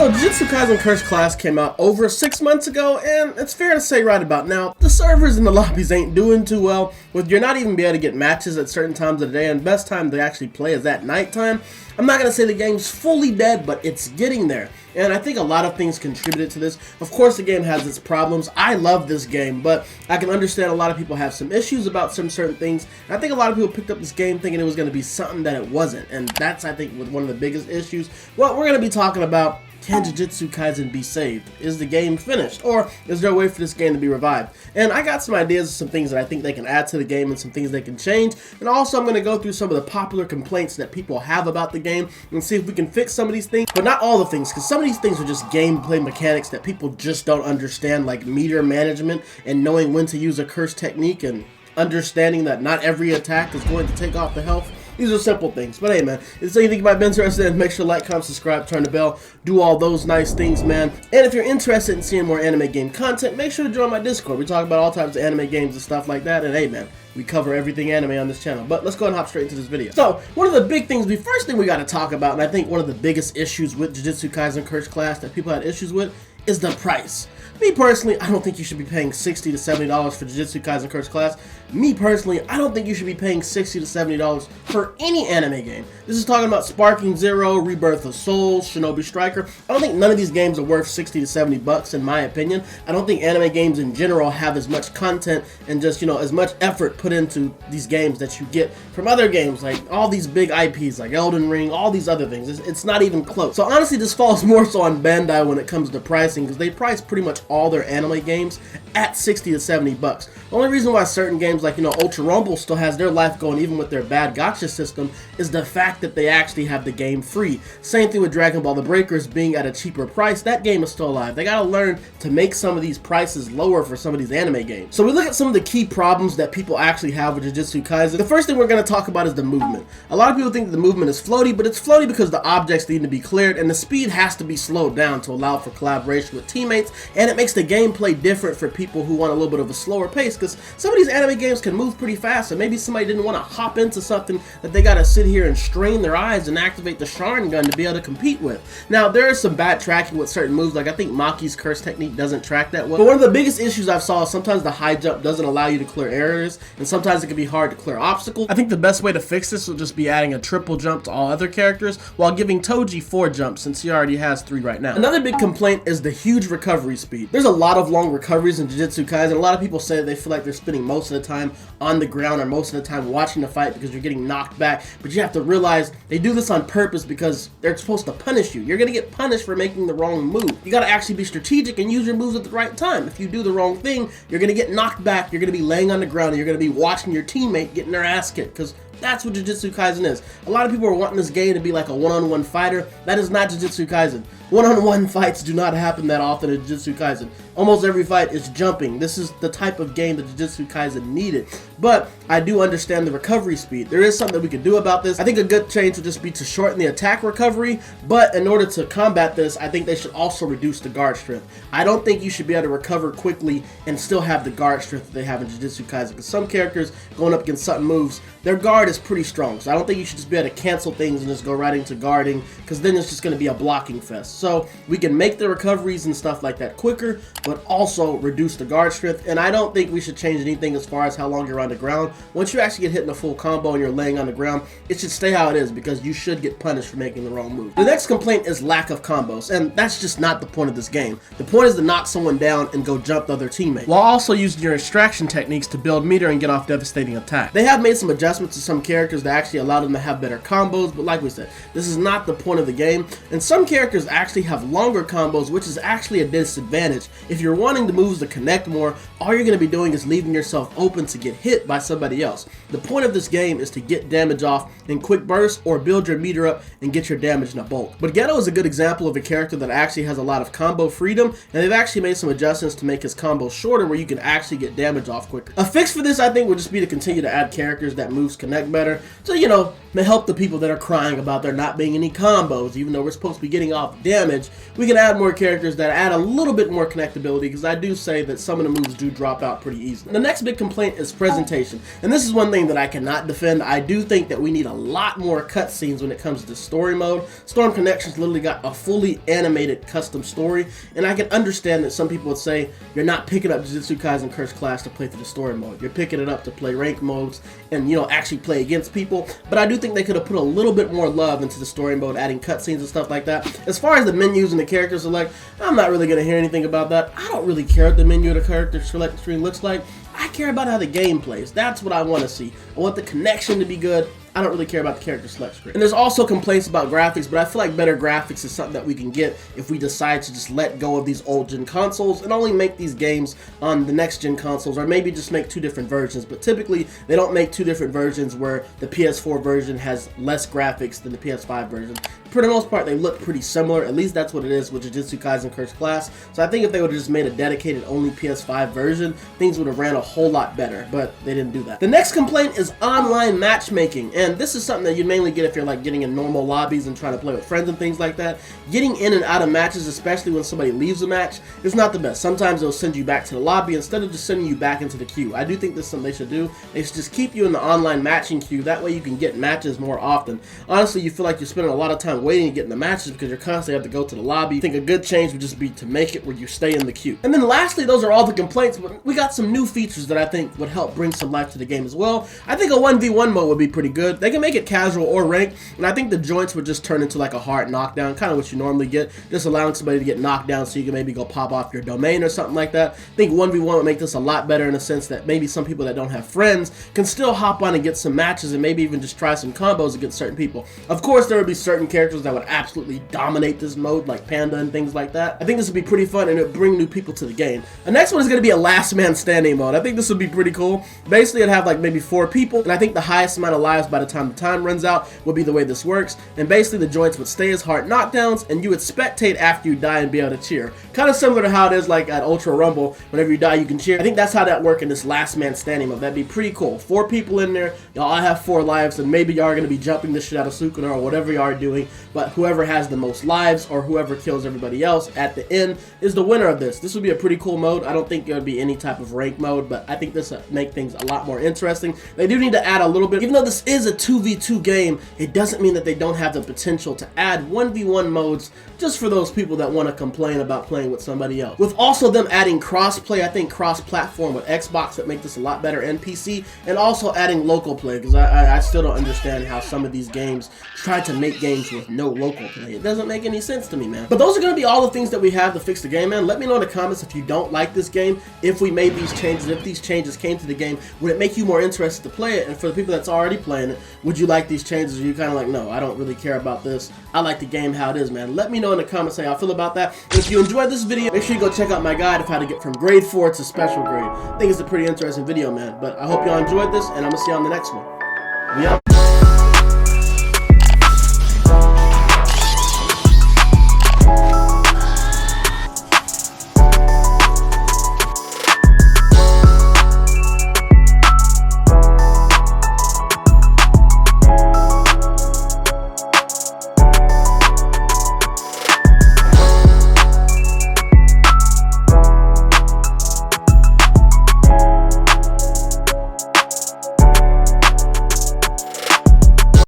So Jujutsu Kaisen Cursed Clash came out over 6 months ago, and it's fair to say right about now, the servers and the lobbies ain't doing too well, with you're not even be able to get matches at certain times of the day, and best time to actually play is at nighttime. I'm not going to say the game's fully dead, but it's getting there, and I think a lot of things contributed to this. Of course, the game has its problems. I love this game, but I can understand a lot of people have some issues about some certain things, and I think a lot of people picked up this game thinking it was going to be something that it wasn't, and that's, I think, one of the biggest issues. What we're going to be talking about: can Jujutsu Kaisen be saved? Is the game finished? Or is there a way for this game to be revived? And I got some ideas of some things that I think they can add to the game and some things they can change. And also I'm going to go through some of the popular complaints that people have about the game and see if we can fix some of these things. But not all the things, because some of these things are just gameplay mechanics that people just don't understand, like meter management and knowing when to use a curse technique and understanding that not every attack is going to take off the health. These are simple things. But hey, man, if there's anything you might be interested in, make sure to like, comment, subscribe, turn the bell, do all those nice things, man. And if you're interested in seeing more anime game content, make sure to join my Discord. We talk about all types of anime games and stuff like that. And hey, man, we cover everything anime on this channel. But let's go and hop straight into this video. So, one of the big things, the first thing we got to talk about, and I think one of the biggest issues with Jujutsu Kaisen Cursed Clash that people had issues with, is the price. Me personally, I don't think you should be paying $60 to $70 for Jujutsu Kaisen Cursed Clash. Me personally, I don't think you should be paying $60 to $70 for any anime game. This is talking about Sparking Zero, Rebirth of Souls, Shinobi Striker. I don't think none of these games are worth 60 to 70 bucks in my opinion. I don't think anime games in general have as much content and just, as much effort put into these games that you get from other games, like all these big IPs like Elden Ring, all these other things. It's not even close. So honestly, this falls more so on Bandai when it comes to pricing, because they price pretty much all their anime games at 60 to 70 bucks. The only reason why certain games like, Ultra Rumble still has their life going even with their bad gacha system is the fact that they actually have the game free. Same thing with Dragon Ball The Breakers being at a cheaper price. That game is still alive. They gotta learn to make some of these prices lower for some of these anime games. So we look at some of the key problems that people actually have with Jujutsu Kaisen. The first thing we're going to talk about is the movement. A lot of people think that the movement is floaty, but it's floaty because the objects need to be cleared and the speed has to be slowed down to allow for collaboration with teammates, and it makes the gameplay different for people who want a little bit of a slower pace, because some of these anime games can move pretty fast, and maybe somebody didn't want to hop into something that they got to sit here and strain their eyes and activate the Sharingan to be able to compete with. Now, there is some bad tracking with certain moves, like I think Maki's curse technique doesn't track that well. But one of the biggest issues I've saw is sometimes the high jump doesn't allow you to clear areas, and sometimes it can be hard to clear obstacles. I think the best way to fix this will just be adding a triple jump to all other characters while giving Toji 4 jumps, since he already has 3 right now. Another big complaint is the huge recovery speed. There's a lot of long recoveries in Jujutsu Kaisen. A lot of people say they feel like they're spending most of the time on the ground or most of the time watching the fight because you're getting knocked back, but you have to realize they do this on purpose because they're supposed to punish you. You're going to get punished for making the wrong move. You got to actually be strategic and use your moves at the right time. If you do the wrong thing, you're going to get knocked back, you're going to be laying on the ground, and you're going to be watching your teammate getting their ass kicked, because that's what Jujutsu Kaisen is. A lot of people are wanting this game to be like a one-on-one fighter. That is not Jujutsu Kaisen. One-on-one fights do not happen that often in Jujutsu Kaisen. Almost every fight is jumping. This is the type of game that Jujutsu Kaisen needed. But I do understand the recovery speed. There is something that we could do about this. I think a good change would just be to shorten the attack recovery, but in order to combat this, I think they should also reduce the guard strength. I don't think you should be able to recover quickly and still have the guard strength that they have in Jujutsu Kaisen, because some characters going up against certain moves, their guard is pretty strong. So I don't think you should just be able to cancel things and just go right into guarding, because then it's just going to be a blocking fest. So we can make the recoveries and stuff like that quicker, but also reduce the guard strength. And I don't think we should change anything as far as how long you're on the ground. Once you actually get hit in a full combo and you're laying on the ground, it should stay how it is, because you should get punished for making the wrong move. The next complaint is lack of combos, and that's just not the point of this game. The point is to knock someone down and go jump the other teammate, while also using your extraction techniques to build meter and get off devastating attack. They have made some adjustments to some characters that actually allow them to have better combos, but like we said, this is not the point of the game, and some characters actually have longer combos, which is actually a disadvantage. If you're wanting the moves to connect more, all you're going to be doing is leaving yourself open to get hit by somebody else. The point of this game is to get damage off in quick bursts or build your meter up and get your damage in a bulk. But Geto is a good example of a character that actually has a lot of combo freedom, and they've actually made some adjustments to make his combos shorter where you can actually get damage off quicker. A fix for this, I think, would just be to continue to add characters that moves connect better, so may help the people that are crying about there not being any combos, even though we're supposed to be getting off damage. damage, we can add more characters that add a little bit more connectability, because I do say that some of the moves do drop out pretty easily. The next big complaint is presentation, and this is one thing that I cannot defend. I do think that we need a lot more cutscenes when it comes to story mode. Storm Connections literally got a fully animated custom story, and I can understand that some people would say you're not picking up Jujutsu Kaisen Cursed Clash to play through the story mode. You're picking it up to play rank modes and, you know, actually play against people. But I do think they could have put a little bit more love into the story mode, adding cutscenes and stuff like that. As far as the menus and the character select, I'm not really going to hear anything about that. I don't really care what the menu of the character select screen looks like. I care about how the game plays. That's what I want to see. I want the connection to be good. I don't really care about the character select screen. And there's also complaints about graphics, but I feel like better graphics is something that we can get if we decide to just let go of these old gen consoles and only make these games on the next gen consoles, or maybe just make 2 different versions. But typically they don't make 2 different versions where the PS4 version has less graphics than the PS5 version. For the most part, they look pretty similar. At least that's what it is with Jujutsu Kaisen Cursed Clash. So I think if they would have just made a dedicated only PS5 version, things would have ran a whole lot better, but they didn't do that. The next complaint is online matchmaking, and this is something that you mainly get if you're like getting in normal lobbies and trying to play with friends and things like that. Getting in and out of matches, especially when somebody leaves a match, is not the best. Sometimes they'll send you back to the lobby instead of just sending you back into the queue. I do think this is something they should do. They should just keep you in the online matching queue. That way you can get matches more often. Honestly, you feel like you're spending a lot of time waiting to get in the matches because you're constantly have to go to the lobby. I think a good change would just be to make it where you stay in the queue. And then lastly, those are all the complaints, but we got some new features that I think would help bring some life to the game as well. I think a 1v1 mode would be pretty good. They can make it casual or ranked, and I think the joints would just turn into like a hard knockdown, kind of what you normally get, just allowing somebody to get knocked down so you can maybe go pop off your domain or something like that. I think 1v1 would make this a lot better in the sense that maybe some people that don't have friends can still hop on and get some matches and maybe even just try some combos against certain people. Of course, there would be certain characters that would absolutely dominate this mode, like Panda and things like that. I think this would be pretty fun, and it would bring new people to the game. The next one is going to be a last man standing mode. I think this would be pretty cool. Basically, it'd have like maybe 4 people, and I think the highest amount of lives by the time the time runs out would be the way this works. And basically, the joints would stay as hard knockdowns, and you would spectate after you die and be able to cheer. Kind of similar to how it is like at Ultra Rumble. Whenever you die, you can cheer. I think that's how that works in this last man standing mode. That'd be pretty cool. 4 people in there, y'all all have 4 lives, and maybe y'all are going to be jumping the shit out of Sukuna or whatever y'all are doing, but whoever has the most lives or whoever kills everybody else at the end is the winner of this. This would be a pretty cool mode. I don't think there would be any type of rank mode, but I think this would make things a lot more interesting. They do need to add a little bit. Even though this is a 2v2 game, it doesn't mean that they don't have the potential to add 1v1 modes just for those people that want to complain about playing with somebody else. With also them adding cross-play, I think cross-platform with Xbox would make this a lot better, and PC, and also adding local play, because I still don't understand how some of these games try to make games with no local play. It doesn't make any sense to me, man. But those are going to be all the things that we have to fix the game, man. Let me know in the comments if you don't like this game, if we made these changes, if these changes came to the game, would it make you more interested to play it? And for the people that's already playing it, would you like these changes, or are you kind of like, no, I don't really care about this. I like the game how it is, man. Let me know in the comments how y'all feel about that. And if you enjoyed this video, make sure you go check out my guide of how to get from grade 4 to special grade. I think it's a pretty interesting video, man. But I hope y'all enjoyed this, and I'm going to see you on the next one. We out.